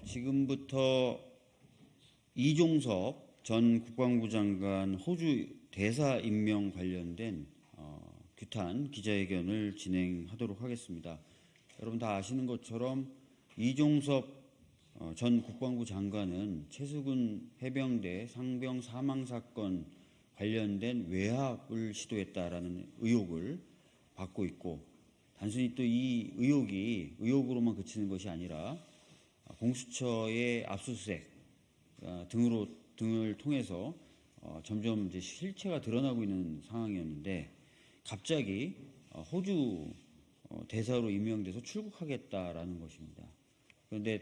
지금부터 이종섭 전 국방부 장관 호주 대사 임명 관련된 규탄 기자회견을 진행하도록 하겠습니다. 여러분 다 아시는 것처럼 이종섭 전 국방부 장관은 최수근 해병대 상병 사망 사건 관련된 외압을 시도했다라는 의혹을 받고 있고, 단순히 또 이 의혹이 의혹으로만 그치는 것이 아니라 공수처의 압수수색 등을 통해서 점점 이제 실체가 드러나고 있는 상황이었는데, 갑자기 호주 대사로 임명돼서 출국하겠다라는 것입니다. 그런데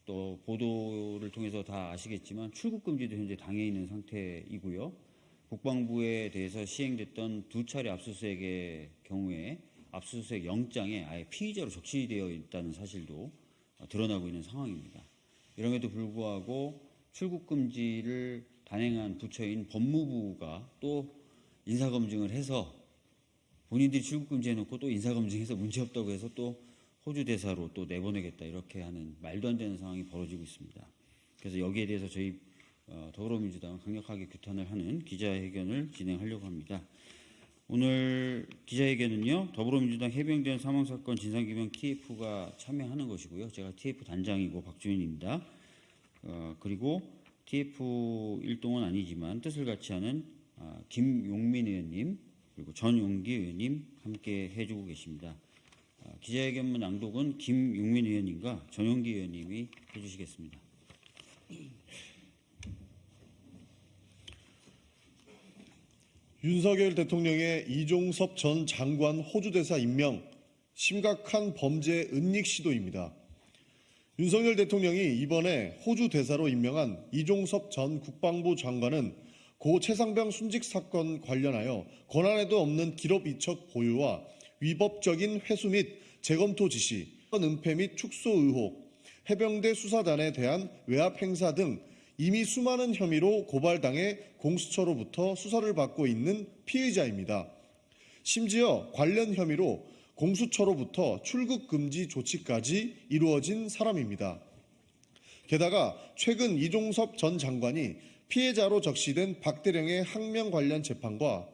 또 보도를 통해서 다 아시겠지만 출국 금지도 현재 당해 있는 상태이고요. 국방부에 대해서 시행됐던 2차례 압수수색의 경우에 압수수색 영장에 아예 피의자로 적시되어 있다는 사실도 드러나고 있는 상황입니다. 이럼에도 불구하고 출국 금지를 단행한 부처인 법무부가 또 인사검증을 해서 본인들이 출국 금지해놓고 또 인사검증해서 문제없다고 해서 또 호주 대사로 또 내보내겠다, 이렇게 하는 말도 안 되는 상황이 벌어지고 있습니다. 그래서 여기에 대해서 저희 더불어민주당은 강력하게 규탄을 하는 기자회견을 진행하려고 합니다. 오늘 기자회견은요, 더불어민주당 해병대 사망사건 진상규명 TF가 참여하는 것이고요. 제가 TF 단장이고 박주인입니다. 그리고 TF 일동은 아니지만 뜻을 같이 하는 김용민 의원님, 그리고 전용기 의원님 함께 해주고 계십니다. 기자회견문 낭독은 김용민 의원님과 전용기 의원님이 해주시겠습니다. 윤석열 대통령의 이종섭 전 장관 호주 대사 임명, 심각한 범죄 은닉 시도입니다. 윤석열 대통령이 이번에 호주 대사로 임명한 이종섭 전 국방부 장관은 고 최상병 순직 사건 관련하여 권한에도 없는 기록 이첩 보유와 위법적인 회수 및 재검토 지시, 은폐 및 축소 의혹, 해병대 수사단에 대한 외압 행사 등 이미 수많은 혐의로 고발당해 공수처로부터 수사를 받고 있는 피의자입니다. 심지어 관련 혐의로 공수처로부터 출국 금지 조치까지 이루어진 사람입니다. 게다가 최근 이종섭 전 장관이 피해자로 적시된 박대령의 항명 관련 재판과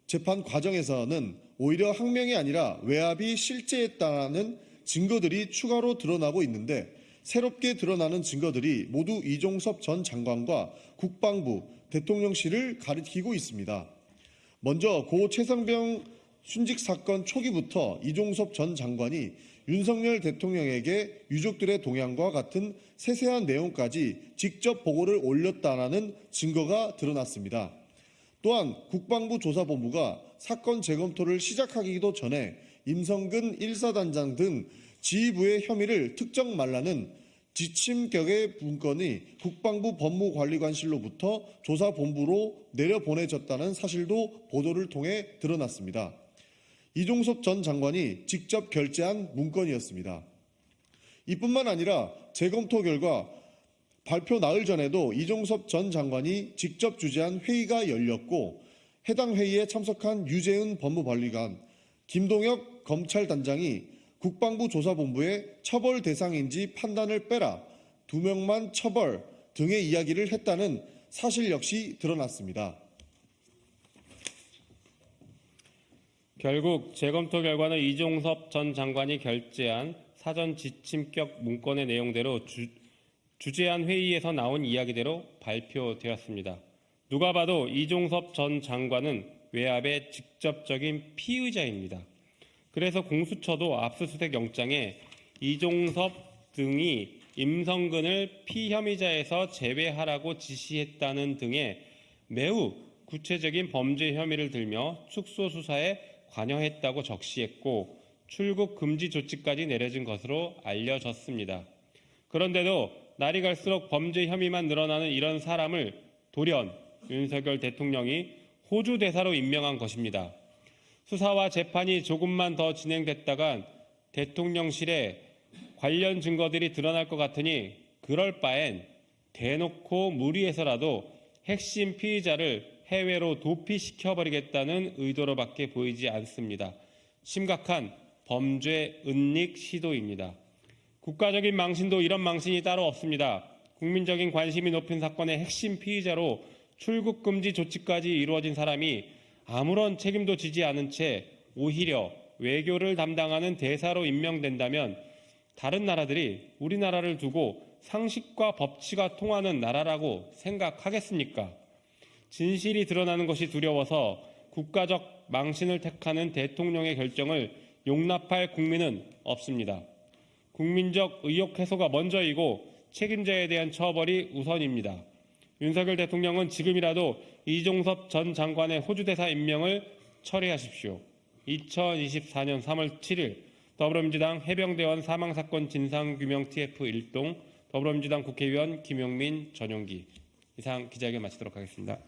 재판 과정에서는 오히려 항명이 아니라 외압이 실제했다는 증거들이 추가로 드러나고 있는데, 새롭게 드러나는 증거들이 모두 이종섭 전 장관과 국방부, 대통령실을 가리키고 있습니다. 먼저 고 최상병 순직 사건 초기부터 이종섭 전 장관이 윤석열 대통령에게 유족들의 동향과 같은 세세한 내용까지 직접 보고를 올렸다는 증거가 드러났습니다. 또한 국방부 조사본부가 사건 재검토를 시작하기도 전에 임성근 1사단장 등 지휘부의 혐의를 특정 말라는 지침격의 문건이 국방부 법무관리관실로부터 조사본부로 내려보내졌다는 사실도 보도를 통해 드러났습니다. 이종섭 전 장관이 직접 결재한 문건이었습니다. 이뿐만 아니라 재검토 결과 발표 나흘 전에도 이종섭 전 장관이 직접 주재한 회의가 열렸고, 해당 회의에 참석한 유재은 법무관리관, 김동혁 검찰단장이 국방부 조사본부에 처벌 대상인지 판단을 빼라, 2명만 처벌 등의 이야기를 했다는 사실 역시 드러났습니다. 결국 재검토 결과는 이종섭 전 장관이 결재한 사전 지침격 문건의 내용대로 주재한 회의에서 나온 이야기대로 발표되었습니다. 누가 봐도 이종섭 전 장관은 외압의 직접적인 피의자입니다. 그래서 공수처도 압수수색 영장에 이종섭 등이 임성근을 피혐의자에서 제외하라고 지시했다는 등의 매우 구체적인 범죄 혐의를 들며 축소 수사에 관여했다고 적시했고, 출국 금지 조치까지 내려진 것으로 알려졌습니다. 그런데도 날이 갈수록 범죄 혐의만 늘어나는 이런 사람을 돌연 윤석열 대통령이 호주 대사로 임명한 것입니다. 수사와 재판이 조금만 더 진행됐다간 대통령실에 관련 증거들이 드러날 것 같으니 그럴 바엔 대놓고 무리해서라도 핵심 피의자를 해외로 도피시켜버리겠다는 의도로밖에 보이지 않습니다. 심각한 범죄 은닉 시도입니다. 국가적인 망신도 이런 망신이 따로 없습니다. 국민적인 관심이 높은 사건의 핵심 피의자로 출국 금지 조치까지 이루어진 사람이 아무런 책임도 지지 않은 채 오히려 외교를 담당하는 대사로 임명된다면 다른 나라들이 우리나라를 두고 상식과 법치가 통하는 나라라고 생각하겠습니까? 진실이 드러나는 것이 두려워서 국가적 망신을 택하는 대통령의 결정을 용납할 국민은 없습니다. 국민적 의혹 해소가 먼저이고 책임자에 대한 처벌이 우선입니다. 윤석열 대통령은 지금이라도 이종섭 전 장관의 호주 대사 임명을 철회하십시오. 2024년 3월 7일 더불어민주당 해병대원 사망사건 진상규명 TF 1동 더불어민주당 국회의원 김용민 전용기 이상 기자회견 마치도록 하겠습니다.